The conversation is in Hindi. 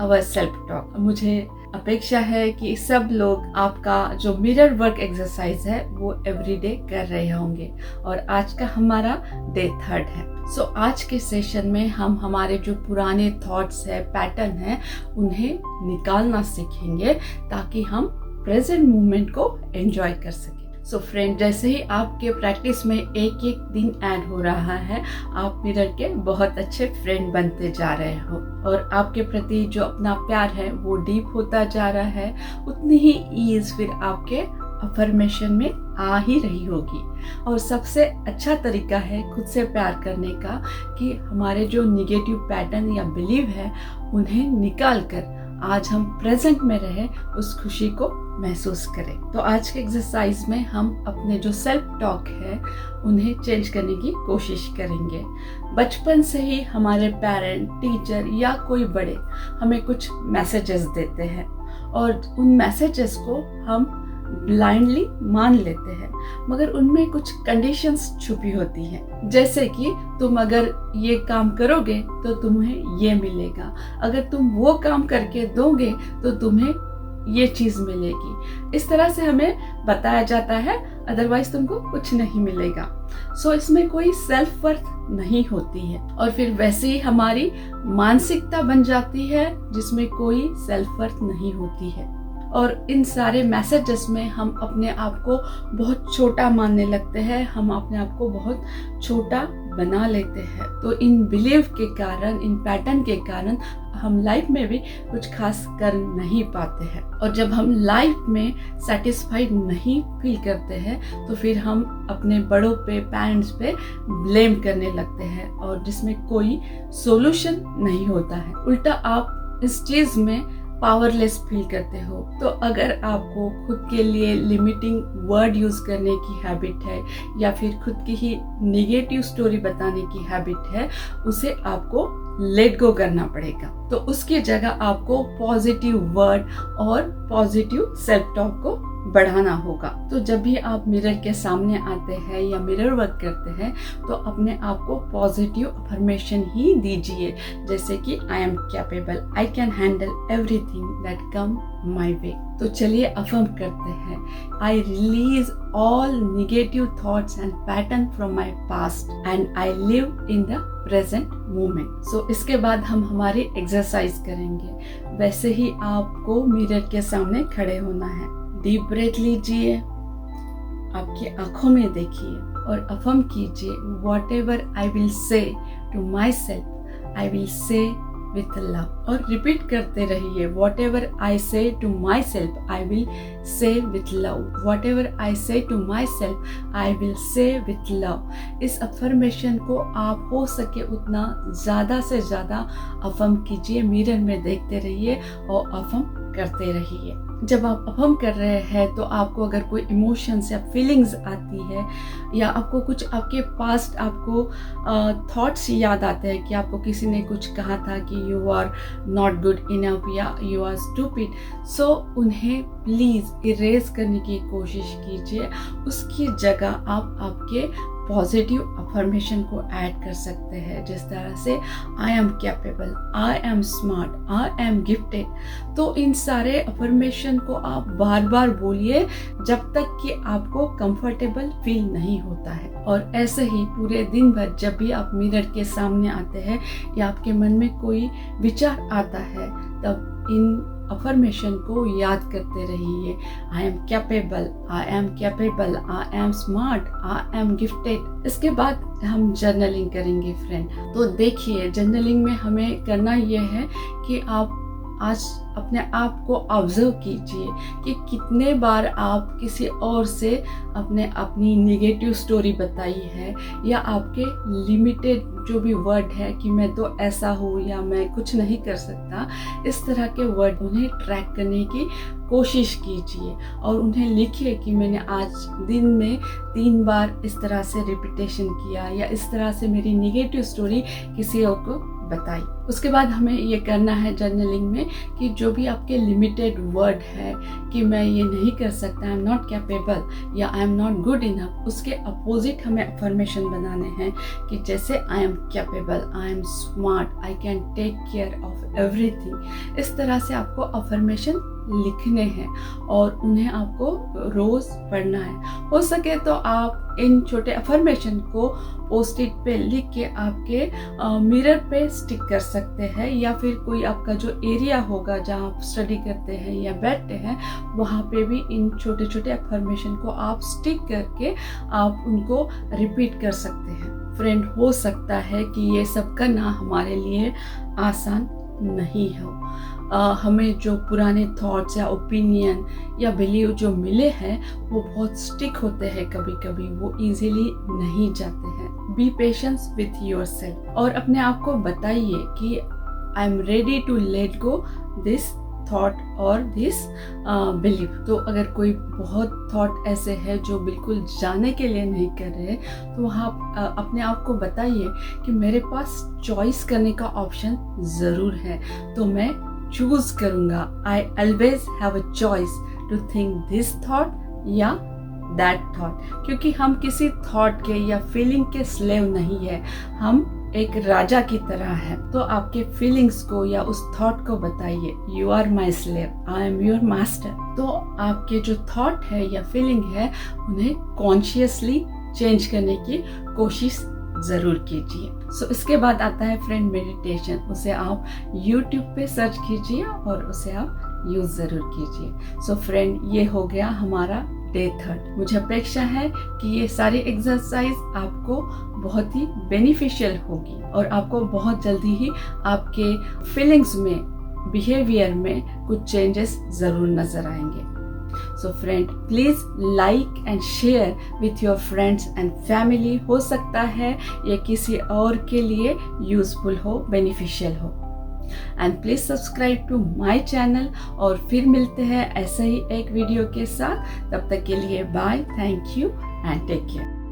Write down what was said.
Our self talk. मुझे अपेक्षा है कि सब लोग आपका जो मिरर वर्क एक्सरसाइज है वो एवरीडे कर रहे होंगे और आज का हमारा डे 3 है। आज के सेशन में हम हमारे जो पुराने थॉट्स है, पैटर्न है, उन्हें निकालना सीखेंगे ताकि हम प्रेजेंट मोमेंट को एंजॉय कर सकें। फ्रेंड, जैसे ही आपके प्रैक्टिस में एक एक दिन ऐड हो रहा है, आप मिरर के बहुत अच्छे फ्रेंड बनते जा रहे हो और आपके प्रति जो अपना प्यार है वो डीप होता जा रहा है। उतनी ही ईज फिर आपके अफर्मेशन में आ ही रही होगी। और सबसे अच्छा तरीका है खुद से प्यार करने का कि हमारे जो निगेटिव पैटर्न या बिलीव है उन्हें निकाल कर आज हम प्रेजेंट में रहे, उस खुशी को महसूस करें। तो आज के एक्सरसाइज में हम अपने जो सेल्फ टॉक है उन्हें चेंज करने की कोशिश करेंगे। बचपन से ही हमारे पेरेंट, टीचर या कोई बड़े हमें कुछ मैसेजेस देते हैं और उन मैसेजेस को हम ब्लाइंडली मान लेते हैं, मगर उनमें कुछ कंडीशंस छुपी होती हैं। जैसे कि तुम अगर ये काम करोगे तो तुम्हें ये मिलेगा, अगर तुम वो काम करके दोगे तो तुम्हें ये चीज मिलेगी। इस तरह से हमें बताया जाता है, अदरवाइज तुमको कुछ नहीं मिलेगा। इसमें कोई सेल्फ वर्थ नहीं होती है और फिर वैसे ही हमारी मानसिकता बन जाती है जिसमें कोई सेल्फ वर्थ नहीं होती है। और इन सारे मैसेजेस में हम अपने आप को बहुत छोटा मानने लगते हैं, हम अपने आप को बहुत छोटा बना लेते हैं। तो इन बिलीव के कारण, इन पैटर्न के कारण हम लाइफ में भी कुछ खास कर नहीं पाते हैं। और जब हम लाइफ में सेटिस्फाइड नहीं फील करते हैं तो फिर हम अपने बड़ों पे, पेरेंट्स पे ब्लेम करने लगते हैं और जिसमें कोई सॉल्यूशन नहीं होता है। उल्टा आप इस चीज में पावरलेस फील करते हो। तो अगर आपको खुद के लिए लिमिटिंग वर्ड यूज करने की हैबिट है या फिर खुद की ही नेगेटिव स्टोरी बताने की हैबिट है, उसे आपको लेट गो करना पड़ेगा। तो उसकी जगह आपको पॉजिटिव वर्ड और पॉजिटिव सेल्फ टॉक को बढ़ाना होगा। तो जब भी आप मिरर के सामने आते हैं या मिरर वर्क करते हैं तो अपने आप को पॉजिटिव अफर्मेशन ही दीजिए, जैसे कि I am capable, I can handle everything that come my way. तो चलिए अफर्म करते हैं, I release all negative thoughts and pattern from my past and I live in the present moment. इसके बाद हम हमारी एक्सरसाइज करेंगे। वैसे ही आपको मिरर के सामने खड़े होना है। डीप ब्रेथ लीजिए, आपकी आंखों में देखिए और अफर्म कीजिए, whatever I will say to myself I will say with love. और रिपीट करते रहिए, whatever I say to myself I will say with love, whatever I say to myself I will say with love. इस अफर्मेशन को आप हो सके उतना ज़्यादा से ज़्यादा अफर्म कीजिए, मिरर में देखते रहिए और अफर्म करते रहिए। जब आप अफर्म कर रहे हैं तो आपको अगर कोई इमोशंस या फीलिंग्स आती है या आपको कुछ आपके पास्ट आपको थॉट्स याद आते हैं कि आपको किसी ने कुछ कहा था कि you are not good enough या यू आर स्टूपिड, उन्हें प्लीज़ इरेज करने की कोशिश कीजिए। उसकी जगह आप आपके पॉजिटिव अफर्मेशन को ऐड कर सकते हैं, जिस तरह से आई am capable, I am smart, I am gifted. तो इन सारे अफर्मेशन को आप बार बार बोलिए जब तक कि आपको कंफर्टेबल फील नहीं होता है। और ऐसे ही पूरे दिन भर जब भी आप मिरर के सामने आते हैं या आपके मन में कोई विचार आता है, तब इन अफर्मेशन को याद करते रहिए, आई am capable, I am capable, I am smart, I am gifted. इसके बाद हम जर्नलिंग करेंगे फ्रेंड। तो देखिए, जर्नलिंग में हमें करना यह है कि आप आज अपने आप को ऑब्जर्व कीजिए कि कितने बार आप किसी और से अपनी नेगेटिव स्टोरी बताई है या आपके लिमिटेड जो भी वर्ड है कि मैं तो ऐसा हूँ या मैं कुछ नहीं कर सकता, इस तरह के वर्ड उन्हें ट्रैक करने की कोशिश कीजिए और उन्हें लिखिए कि मैंने आज दिन में 3 बार इस तरह से रिपीटेशन किया या इस तरह से मेरी नेगेटिव स्टोरी किसी और को बताइए। उसके बाद हमें ये करना है जर्नलिंग में कि जो भी आपके लिमिटेड वर्ड है कि मैं ये नहीं कर सकता, आई एम नॉट कैपेबल या I am not good enough, उसके अपोजिट हमें अफर्मेशन बनाने हैं कि जैसे I am capable, I am smart, I can take care of everything. इस तरह से आपको अफर्मेशन लिखने हैं और उन्हें आपको रोज पढ़ना है। हो सके तो आप इन छोटे अफर्मेशन को पोस्ट इट पे लिख के आपके मिरर पे स्टिक कर सकते हैं, या फिर कोई आपका जो एरिया होगा जहाँ आप स्टडी करते हैं या बैठते हैं वहाँ पे भी इन छोटे छोटे अफर्मेशन को आप स्टिक करके आप उनको रिपीट कर सकते हैं। फ्रेंड, हो सकता है कि ये सब करना हमारे लिए आसान नहीं हो। हमें जो पुराने थॉट्स या ओपिनियन या बिलीव जो मिले हैं वो बहुत स्टिक होते हैं, कभी कभी वो इजीली नहीं जाते हैं। बी पेशेंस विथ योरसेल्फ और अपने आप को बताइए कि I am ready to let go this thought और दिस बिलीव। तो अगर कोई बहुत थॉट ऐसे है जो बिल्कुल जाने के लिए नहीं कर रहे, तो वहाँ अपने आप को बताइए कि मेरे पास चॉइस करने का ऑप्शन ज़रूर है, तो मैं चूज करूँगा। I always have a choice to think this thought या दैट थॉट, क्योंकि हम किसी थॉट के या फीलिंग के स्लेव नहीं है, हम एक राजा की तरह है। तो आपके फीलिंग्स को या उस थॉट को बताइए, you are my slave, I am your master. तो आपके जो थॉट है या फीलिंग है उन्हें कॉन्शियसली चेंज करने की कोशिश ज़रूर कीजिए। सो इसके बाद आता है फ्रेंड मेडिटेशन। उसे आप YouTube पे सर्च कीजिए और उसे आप यूज़ ज़रूर कीजिए। सो फ्रेंड, ये हो गया हमारा डे 3। मुझे अपेक्षा है कि ये सारी एक्सरसाइज आपको बहुत ही बेनिफिशियल होगी और आपको बहुत जल्दी ही आपके फीलिंग्स में, बिहेवियर में कुछ चेंजेस ज़रूर नज़र आएंगे। So friend, please like and share with your friends and family। हो सकता है ये किसी और के लिए यूजफुल हो, बेनिफिशियल हो। And please subscribe to my channel और फिर मिलते हैं ऐसे ही एक वीडियो के साथ। तब तक के लिए bye, thank you and take care.